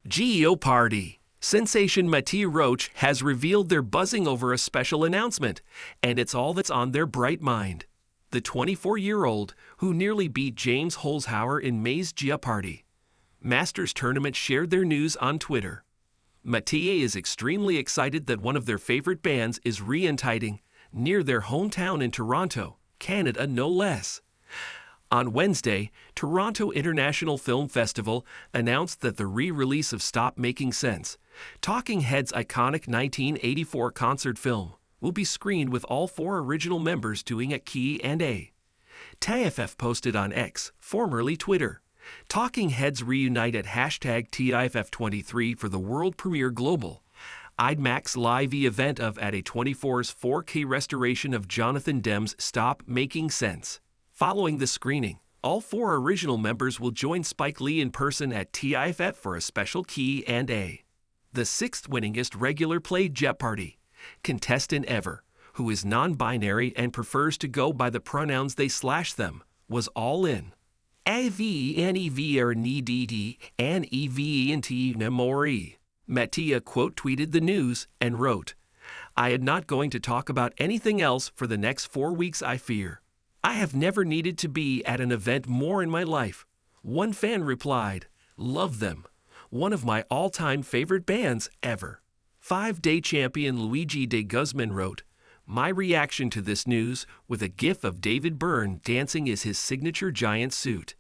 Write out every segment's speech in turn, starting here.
Jeopardy! Sensation Mattea Roach has revealed they're buzzing over a special announcement, and it's all that's on their bright mind. The 24-year-old, who nearly beat James Holzhauer in May's Jeopardy Masters tournament, shared their news on Twitter. Mattea is extremely excited that one of their favorite bands is re-entiting near their hometown in Toronto, Canada no less. On Wednesday, Toronto International Film Festival announced that the re-release of Stop Making Sense, Talking Heads' iconic 1984 concert film, will be screened with all four original members doing a Q&A. TIFF posted on X, formerly Twitter. Talking Heads reunite at #TIFF23 for the world premiere global IMAX Live event of at A24's 4K restoration of Jonathan Demme's Stop Making Sense. Following the screening, all four original members will join Spike Lee in person at TIFF for a special Q&A. The sixth winningest regular play Jeopardy contestant ever, who is non-binary and prefers to go by the pronouns they/them, was all in. Mattea quote tweeted the news and wrote, "I am not going to talk about anything else for the next 4 weeks, I fear. I have never needed to be at an event more in my life." One fan replied, "Love them. One of my all-time favorite bands ever." 5-day champion Luigi de Guzman wrote, "My reaction to this news with a gif of David Byrne dancing is his signature giant suit.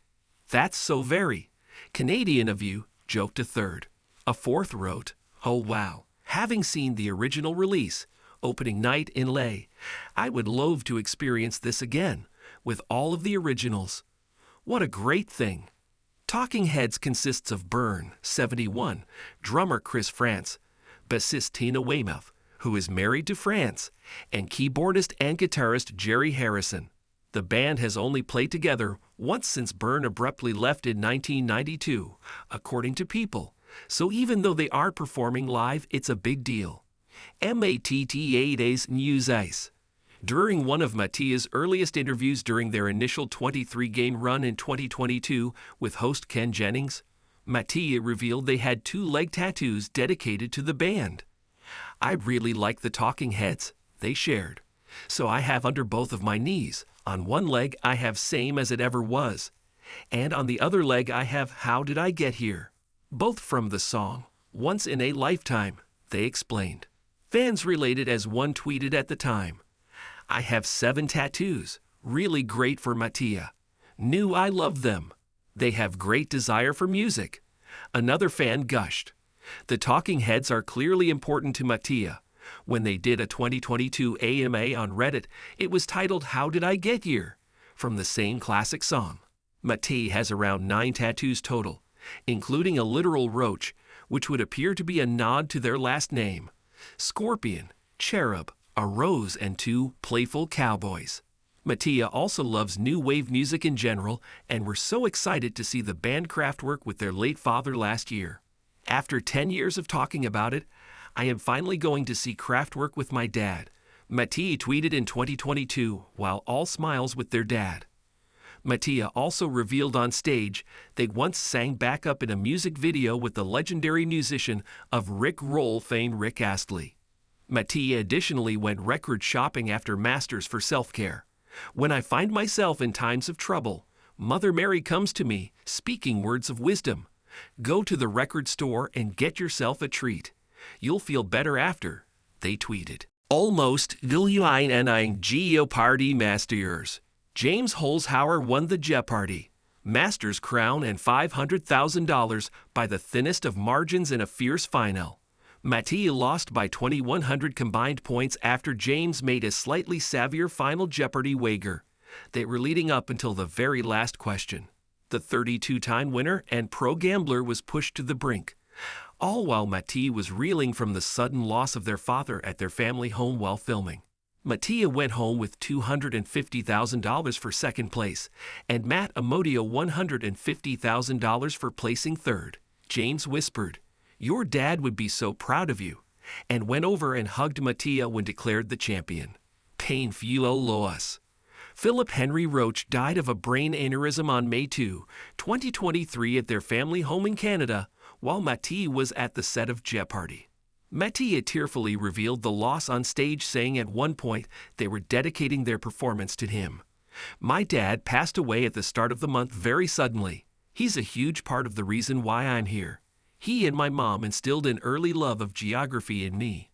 That's so very Canadian of you," joked a third. A fourth wrote, "Oh wow, having seen the original release, opening night in LA, I would love to experience this again, with all of the originals. What a great thing." Talking Heads consists of Byrne, 71, drummer Chris France, bassist Tina Weymouth, who is married to France, and keyboardist and guitarist Jerry Harrison. The band has only played together once since Byrne abruptly left in 1992, according to People, so even though they are performing live, it's a big deal. Mattea News Ice. During one of Mattea's earliest interviews during their initial 23-game run in 2022 with host Ken Jennings, Mattea revealed they had 2 leg tattoos dedicated to the band. "I really like the Talking Heads," they shared. "So I have under both of my knees. On one leg I have Same as It Ever Was, and on the other leg I have How Did I Get Here?" Both from the song Once in a Lifetime, they explained. Fans related as one tweeted at the time, "I have 7 tattoos, really great for Mattea. Knew I loved them. They have great desire for music." Another fan gushed, "The Talking Heads are clearly important to Mattea. When they did a 2022 AMA on Reddit, it was titled How Did I Get Here?, from the same classic song." Mattea has around 9 tattoos total, including a literal roach, which would appear to be a nod to their last name, scorpion, cherub, a rose, and 2 playful cowboys. Mattea also loves new wave music in general, and we're so excited to see the band Kraftwerk with their late father last year. "After 10 years of talking about it, I am finally going to see Kraftwerk with my dad," Mattea tweeted in 2022 while all smiles with their dad. Mattea also revealed on stage they once sang backup in a music video with the legendary musician of Rick Roll fame Rick Astley. Mattea additionally went record shopping after Masters for self-care. "When I find myself in times of trouble, Mother Mary comes to me, speaking words of wisdom. Go to the record store and get yourself a treat. You'll feel better after," they tweeted. Almost Jeopardy Masters. James Holzhauer won the Jeopardy Masters crown and $500,000 by the thinnest of margins in a fierce final. Mattea lost by 2,100 combined points after James made a slightly savvier final Jeopardy wager. They were leading up until the very last question. The 32-time winner and pro gambler was pushed to the brink, all while Mattea was reeling from the sudden loss of their father at their family home while filming. Mattea went home with $250,000 for second place, and Matt Amodio $150,000 for placing third. James whispered, "Your dad would be so proud of you," and went over and hugged Mattea when declared the champion. Painful loss. Philip Henry Roach died of a brain aneurysm on May 2, 2023 at their family home in Canada while Mattea was at the set of Jeopardy. Mattea tearfully revealed the loss on stage, saying at one point they were dedicating their performance to him. "My dad passed away at the start of the month very suddenly. He's a huge part of the reason why I'm here. He and my mom instilled an early love of geography in me.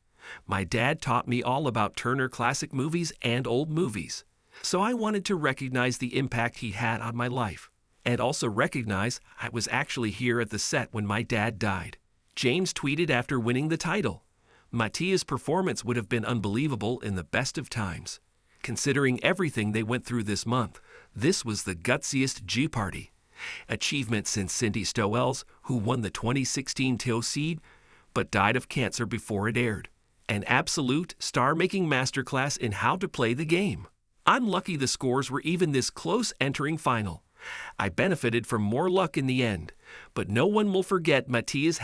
My dad taught me all about Turner Classic Movies and old movies. So I wanted to recognize the impact he had on my life, and also recognize I was actually here at the set when my dad died." James tweeted after winning the title, "Mattea's performance would have been unbelievable in the best of times. Considering everything they went through this month, this was the gutsiest Jeopardy achievement since Cindy Stowell's, who won the 2016 Till Seed, but died of cancer before it aired. An absolute star-making masterclass in how to play the game. I'm lucky the scores were even this close entering final. I benefited from more luck in the end, but no one will forget Mattea's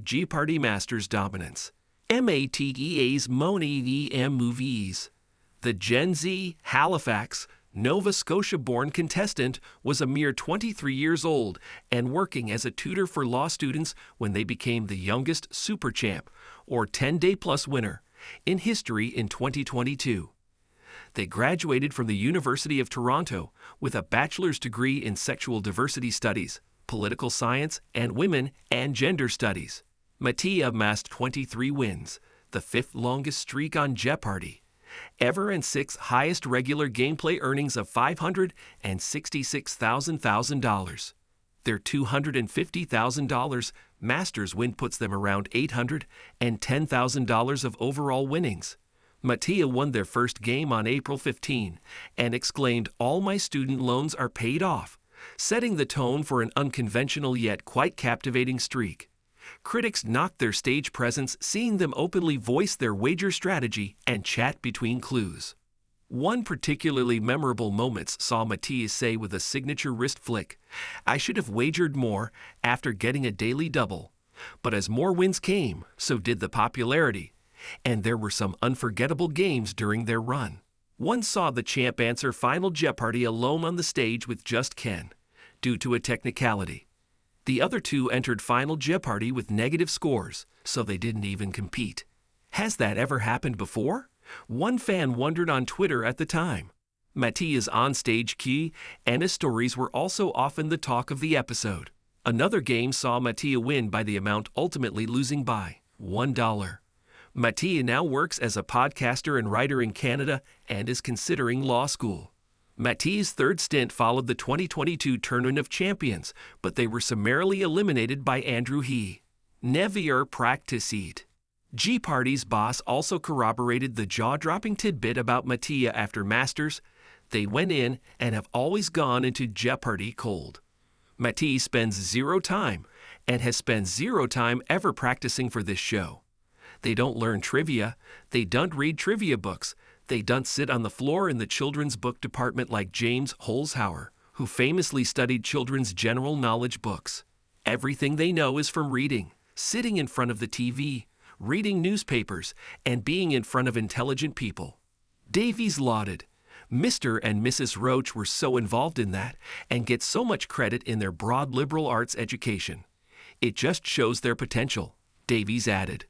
#Jeopardy Masters dominance. Mattea's movies. The Gen Z, Halifax, Nova Scotia-born contestant was a mere 23 years old and working as a tutor for law students when they became the youngest super champ, or 10-day-plus winner, in history in 2022. They graduated from the University of Toronto with a bachelor's degree in sexual diversity studies, political science, and women and gender studies. Mattea amassed 23 wins, the fifth longest streak on Jeopardy ever, and sixth highest regular gameplay earnings of $566,000. Their $250,000 Masters win puts them around $810,000 of overall winnings. Mattea won their first game on April 15 and exclaimed, "All my student loans are paid off," setting the tone for an unconventional yet quite captivating streak. Critics knocked their stage presence, seeing them openly voice their wager strategy and chat between clues. One particularly memorable moment saw Mattea say with a signature wrist flick, "I should have wagered more after getting a daily double. But as more wins came, so did the popularity. And there were some unforgettable games during their run." One saw the champ answer Final Jeopardy alone on the stage with just Ken, due to a technicality. The other two entered Final Jeopardy with negative scores, so they didn't even compete. Has that ever happened before? One fan wondered on Twitter at the time. Mattea's onstage key and his stories were also often the talk of the episode. Another game saw Mattea win by the amount, ultimately losing by $1. Mattea now works as a podcaster and writer in Canada and is considering law school. Mattea's third stint followed the 2022 Tournament of Champions, but they were summarily eliminated by Andrew He. Never practiced. Jeopardy's boss also corroborated the jaw-dropping tidbit about Mattea after Masters. They went in and have always gone into Jeopardy cold. Mattea spends zero time and has spent zero time ever practicing for this show. They don't learn trivia. They don't read trivia books. They don't sit on the floor in the children's book department like James Holzhauer, who famously studied children's general knowledge books. Everything they know is from reading, sitting in front of the TV, reading newspapers, and being in front of intelligent people. Davies lauded, "Mr. and Mrs. Roach were so involved in that and get so much credit in their broad liberal arts education. It just shows their potential," Davies added.